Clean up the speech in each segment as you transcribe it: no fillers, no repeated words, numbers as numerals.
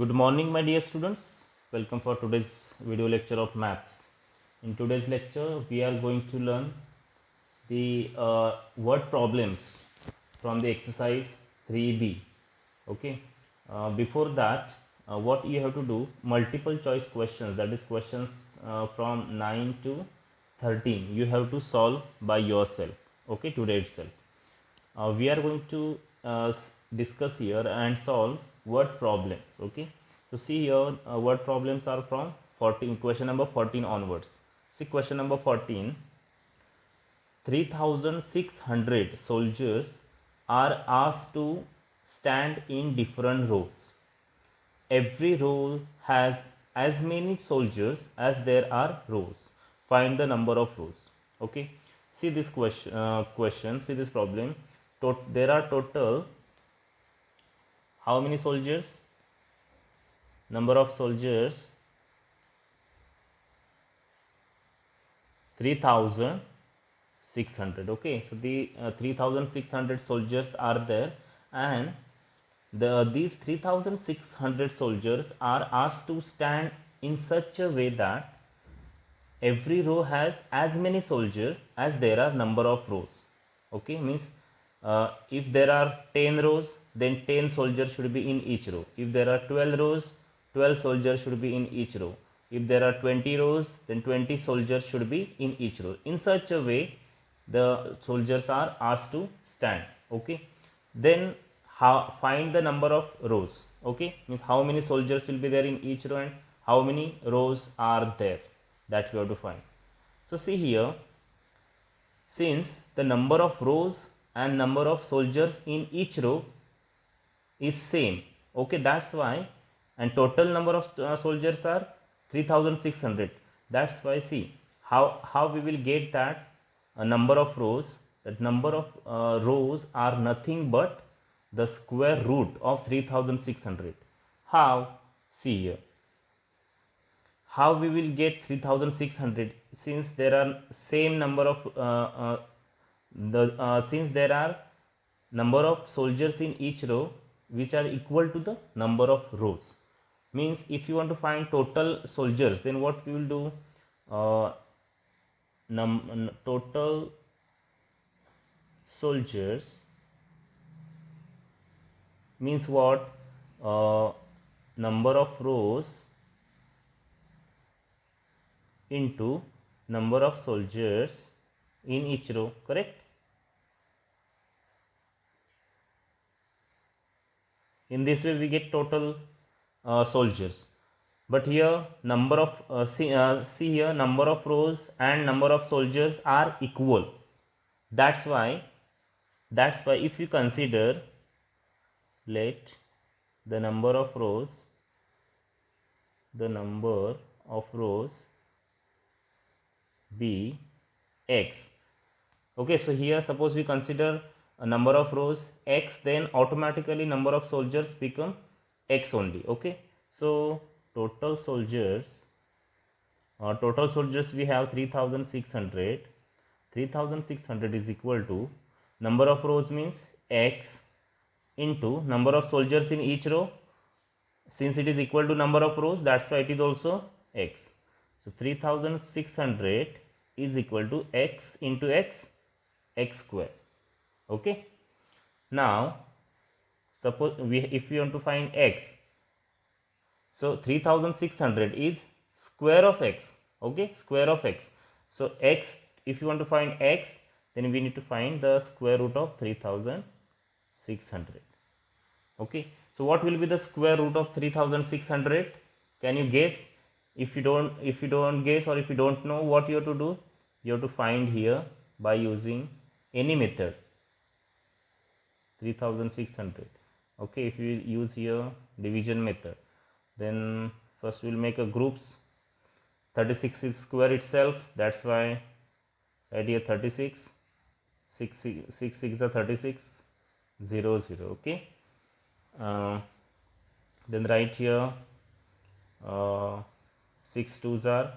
Good morning, my dear students. Welcome for today's video lecture of maths. In today's lecture, we are going to learn the word problems from the exercise 3B. Okay. Before that, what you have to do, multiple choice questions, that is questions from 9 to 13, you have to solve by yourself. Okay, today itself. We are going to discuss here and solve word problems. Okay, so see here, word problems are from 14, question number 14 onwards. See question number 14. 3600 soldiers are asked to stand in different rows. Every row has as many soldiers as there are rows. Find the number of rows. Okay, see this question, see this problem. There are total how many soldiers? Number of soldiers 3600. Okay, so the 3600 soldiers are there, and these 3600 soldiers are asked to stand in such a way that every row has as many soldiers as there are number of rows. Okay, means if there are 10 rows, then 10 soldiers should be in each row. If there are 12 rows, 12 soldiers should be in each row. If there are 20 rows, then 20 soldiers should be in each row. In such a way, the soldiers are asked to stand. Okay, then find the number of rows. Okay, means how many soldiers will be there in each row and how many rows are there, that we have to find. So see here, since the number of rows and number of soldiers in each row is same, okay, that's why, and total number of soldiers are 3600, that's why see how we will get that number of rows. That number of rows are nothing but the square root of 3600. How? See here, how we will get 3600, since there are same number of since there are number of soldiers in each row which are equal to the number of rows. Means if you want to find total soldiers, then what we will do, total soldiers means what, number of rows into number of soldiers in each row, correct? In this way we get total soldiers. But here number of see here, number of rows and number of soldiers are equal. That's why if you consider, let the number of rows be x. Okay, so here suppose we consider a number of rows x, then automatically number of soldiers become x only. Okay, so total soldiers we have 3600. 3600 is equal to number of rows means x into number of soldiers in each row. Since it is equal to number of rows, that's why it is also x. So 3600 is equal to x into x square. Okay, now suppose if we want to find x, so 3600 is square of x. Okay, square of x. So x, if you want to find x, then we need to find the square root of 3600. Okay, so what will be the square root of 3600? Can you guess? If you don't guess, or if you don't know what you have to do, you have to find here by using any method. 3600. Okay, if you use here division method, then first we'll make a groups. 36 is square itself, that's why right here 36, 6 6 is the 36, 0 0. Okay, then right here 6 2s are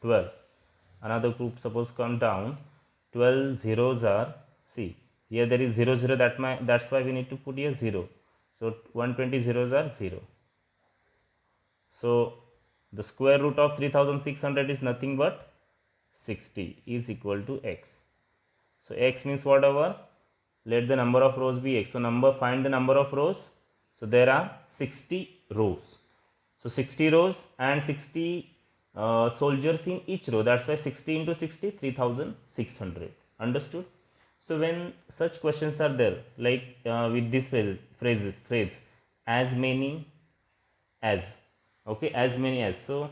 12. Another group suppose come down, 12 zeros are, see here there is 0 0, that's why we need to put here 0. So 120 zeros are 0. So the square root of 3600 is nothing but 60 is equal to x. So x means whatever, let the number of rows be x. So find the number of rows. So there are 60 rows. So 60 rows and 60 soldiers in each row. That's why 60 into 60, 3600. Understood? So when such questions are there, like with this phrase, as many as, okay, as many as. So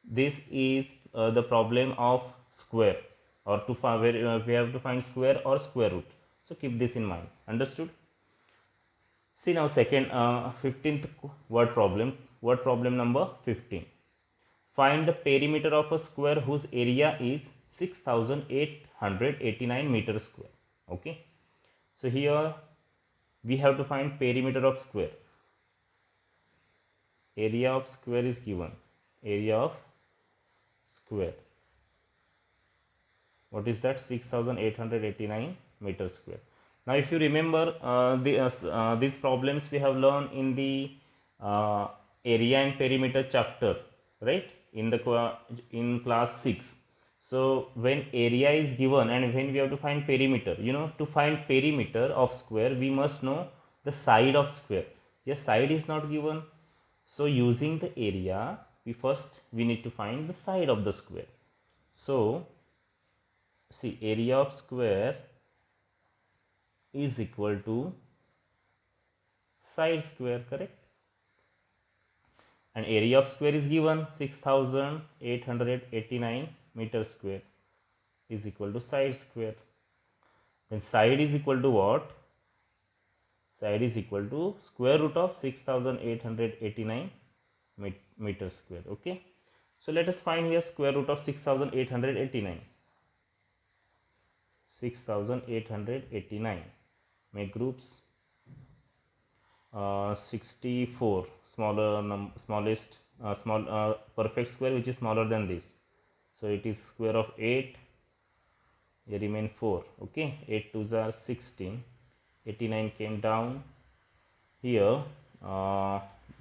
this is the problem of square, or to find where we have to find square or square root. So keep this in mind. Understood? See now second 15th word problem number 15. Find the perimeter of a square whose area is 6889 meters square. Okay, so here we have to find perimeter of square. Area of square is given. Area of square, what is that? 6889 meters square. Now if you remember these problems we have learned in the area and perimeter chapter, right, in the in class 6. So when area is given and when we have to find perimeter, you know, to find perimeter of square we must know the side of square. Yes, side is not given, so using the area we need to find the side of the square. So see, area of square is equal to side square, correct? And area of square is given 6889 meters square is equal to side square. Then side is equal to what? Side is equal to square root of 6889 meters square. Okay, so let us find here square root of 6889. 6889, make groups. 64, smallest perfect square which is smaller than this, so it is square of 8, here remain 4. Okay, 8 2s are 16, 89 came down. Here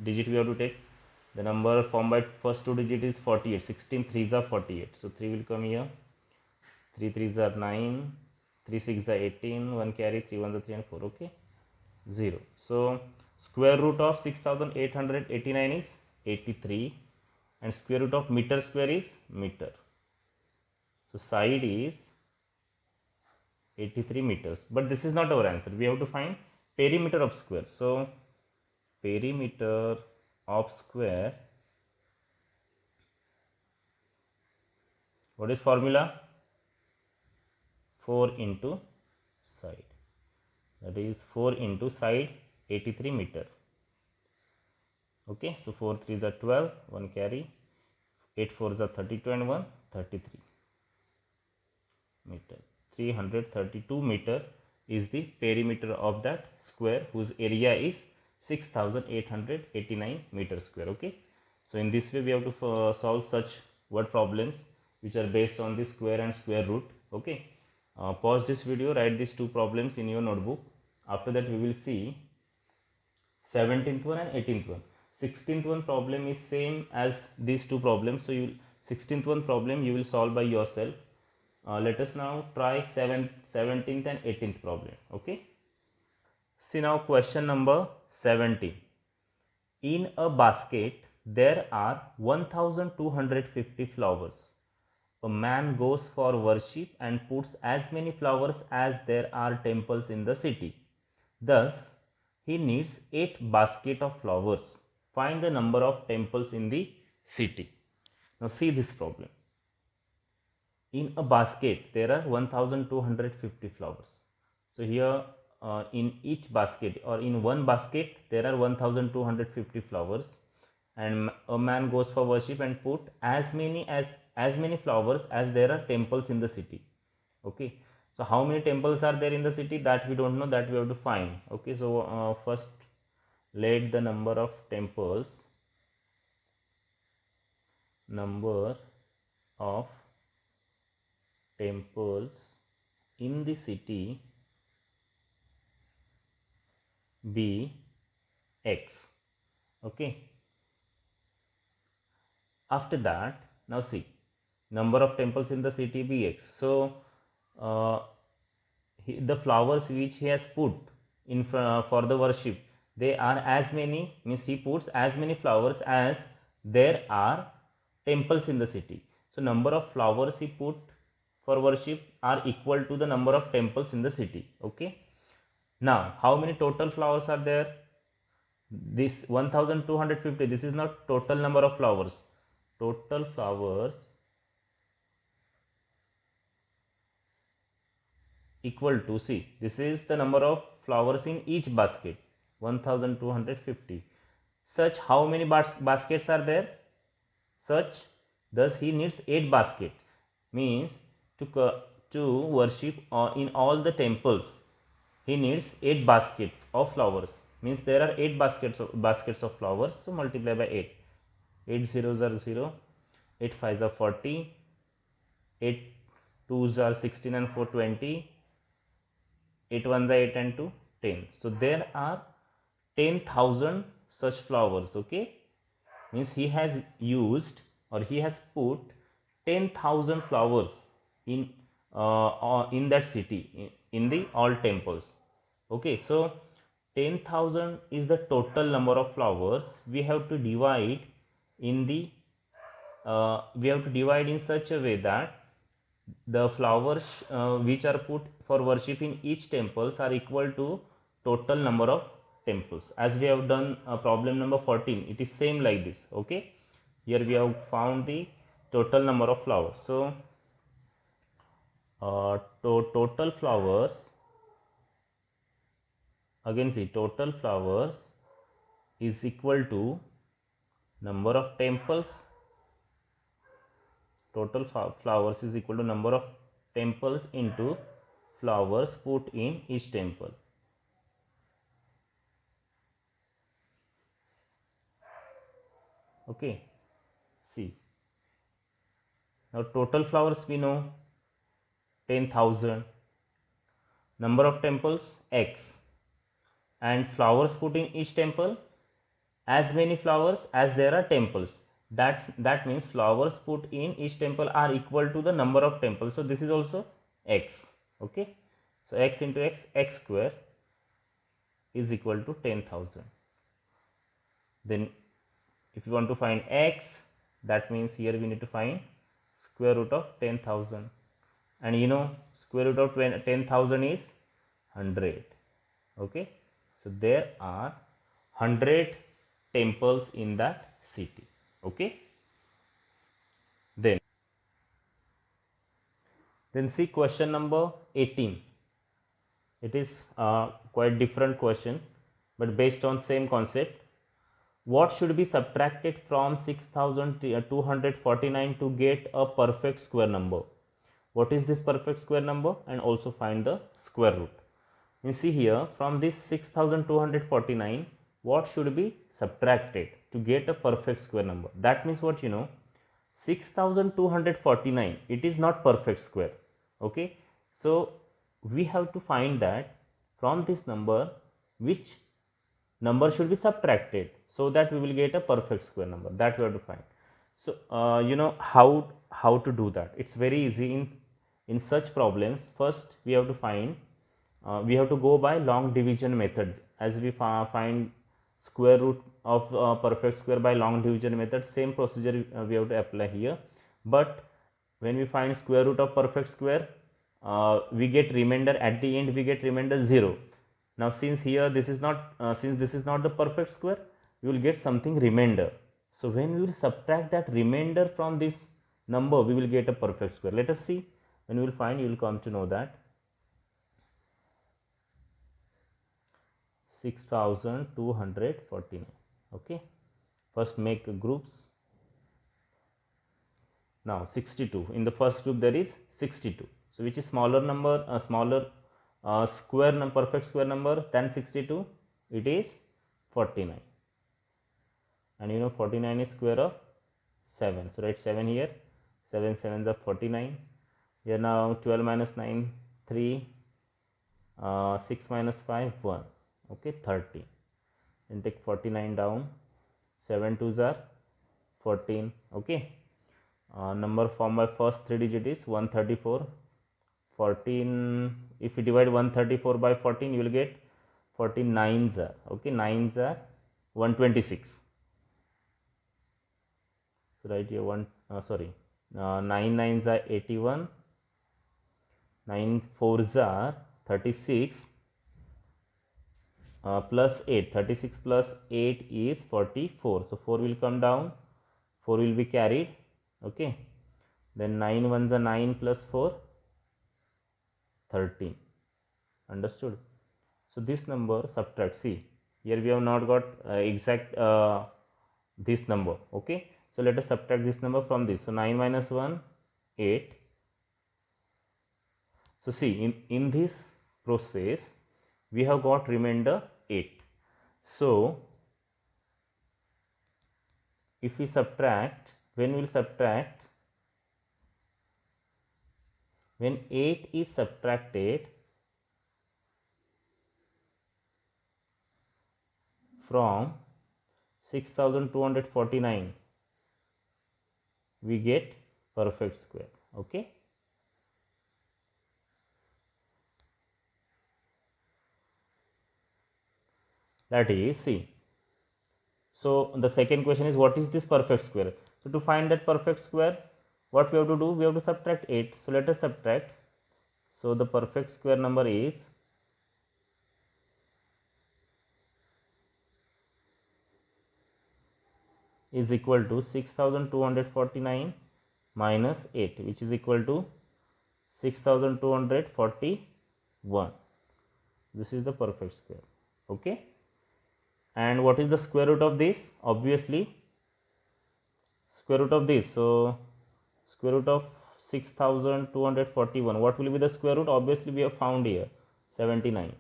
digit we have to take, the number formed by first two digit is 48, 16 3s are 48, so 3 will come here, 3 3s are 9, 3 6 are 18, 1 carry, 3 1 are 3 and 4. Okay, 0. So square root of 6889 is 83, and square root of meter square is meter. So side is 83 meters, but this is not our answer. We have to find perimeter of square. So perimeter of square, what is formula? 4 into side, that is 4 into side, 83 meter. Okay, so 4 3s are 12, 1 carry, 8 4s are 32 and 1 33 meter. 332 meter is the perimeter of that square whose area is 6889 meter square. Okay, so in this way we have to solve such word problems which are based on the square and square root. Okay, pause this video, write these two problems in your notebook. After that we will see 17th one and 18th one. 16th one problem is same as these two problems, so you 16th one problem you will solve by yourself. Let us now try 17th and 18th problem. Okay, see now question number 17. In a basket there are 1250 flowers. A man goes for worship and puts as many flowers as there are temples in the city. Thus, he needs 8 baskets of flowers. Find the number of temples in the city. Now see this problem. In a basket there are 1250 flowers. So here in each basket, or in one basket there are 1250 flowers, and a man goes for worship and put as many flowers as there are temples in the city. Okay, so how many temples are there in the city, that we don't know, that we have to find. Okay, so first let the number of temples in the city be x. Okay, After that, now see, number of temples in the city bx. So the flowers which he has put in for the worship, they are as many, means he puts as many flowers as there are temples in the city. So number of flowers he put for worship are equal to the number of temples in the city. Okay, now how many total flowers are there? This 1250, this is not total number of flowers. Total flowers equal to, see, this is the number of flowers in each basket, 1250. Such how many baskets are there? Such, thus he needs 8 basket, means to worship in all the temples he needs 8 baskets of flowers, means there are 8 baskets of flowers. So multiply by 8. 8 zeros are 0, 8 fives are 40, 8 twos are 16 and 4 20, 8 ones are 8 and 2 10. So there are 10,000 such flowers. Okay, means he has used or he has put 10,000 flowers in that city, in the all temples. Okay, so 10,000 is the total number of flowers. We have to divide in the we have to divide in such a way that the flowers which are put for worship in each temples are equal to total number of temples, as we have done problem number 14. It is same like this. Okay, here we have found the total number of flowers. So total flowers, again see, total flowers is equal to number of temples. Total flowers is equal to number of temples into flowers put in each temple. Okay, see, now total flowers we know 10,000, number of temples x, and flowers put in each temple as many flowers as there are temples. That means flowers put in each temple are equal to the number of temples. So this is also x. Okay, so x into x, x square is equal to 10,000. Then if you want to find x, that means here we need to find square root of 10,000, and you know square root of 10,000 is 100. Okay, so there are 100 temples in that city. Okay, then see question number 18. It is quite different question, but based on same concept. What should be subtracted from 6249 to get a perfect square number? What is this perfect square number? And also find the square root. You see here, from this 6249, what should be subtracted to get a perfect square number? That means what, you know, 6249, it is not perfect square. Okay, so we have to find that from this number which number should be subtracted, so that we will get a perfect square number. That we have to find. So you know how to do that. It's very easy. In such problems, first we have to find we have to go by long division method. As we find square root of perfect square by long division method, same procedure we have to apply here. But when we find square root of perfect square, we get remainder at the end, we get remainder 0. Now since here this is not since this is not the perfect square, we will get something remainder. So when we will subtract that remainder from this number, we will get a perfect square. Let us see. When we will find, you will come to know that 6249. Okay, first make groups. Now 62, in the first group there is 62. So which is smaller number, smaller square number, perfect square number than 62? It is 49. And you know 49 is square of 7. So write 7 here. 7 sevens are 49. Here now 12 minus 9, 3. 6 minus 5, 1. Okay, 30. Then take 49 down. 7 twos are 14. Okay, number formed by first 3 digit is 134. 14, if you divide 134 by 14, you will get 14 nines are, okay, nines are 126. So right here 9 nines are 81, 9 fours are 36, plus 8, 36 plus 8 is 44. So 4 will come down, 4 will be carried. Okay, then 9 ones are 9 plus 4, 13. Understood? So this number subtract, see here we have not got exact this number. Okay, so let us subtract this number from this. So 9 minus 1, 8. So see, in this process we have got remainder 8. So if we subtract, when we will subtract, when 8 is subtracted from 6249, we get perfect square. Okay, that is, see, so the second question is what is this perfect square. So to find that perfect square, what we have to do, we have to subtract 8. So let us subtract. So the perfect square number is equal to 6249 minus 8, which is equal to 6241. This is the perfect square. Okay, and what is the square root of this? Obviously square root of this. So square root of 6241, what will be the square root? Obviously we have found here 79.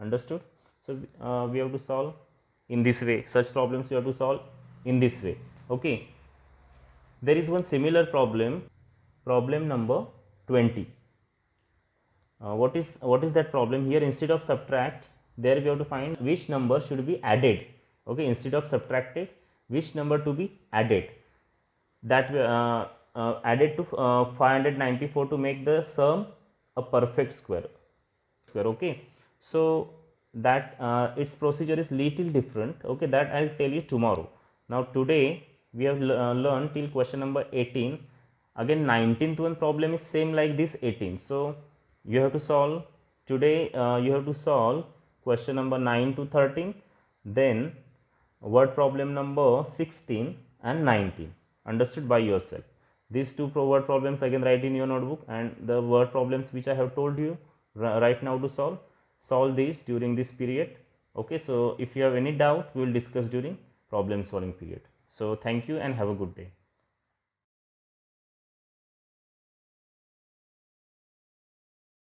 Understood? So we have to solve in this way. Such problems we have to solve in this way. Okay, there is one similar problem, problem number 20. What is that problem? Here instead of subtract, there we have to find which number should be added. Okay, instead of subtracted, which number to be added, that added to 594 to make the sum a perfect square. Okay, so that its procedure is little different. Okay, that I'll tell you tomorrow. Now today we have learned till question number 18. Again 19th one problem is same like this 18. So you have to solve today, you have to solve question number 9 to 13, then word problem number 16 and 19. Understood by yourself. These two word problems again write in your notebook, and the word problems which I have told you right now to solve these during this period. Okay, so if you have any doubt, we will discuss during problem solving period. So thank you and have a good day.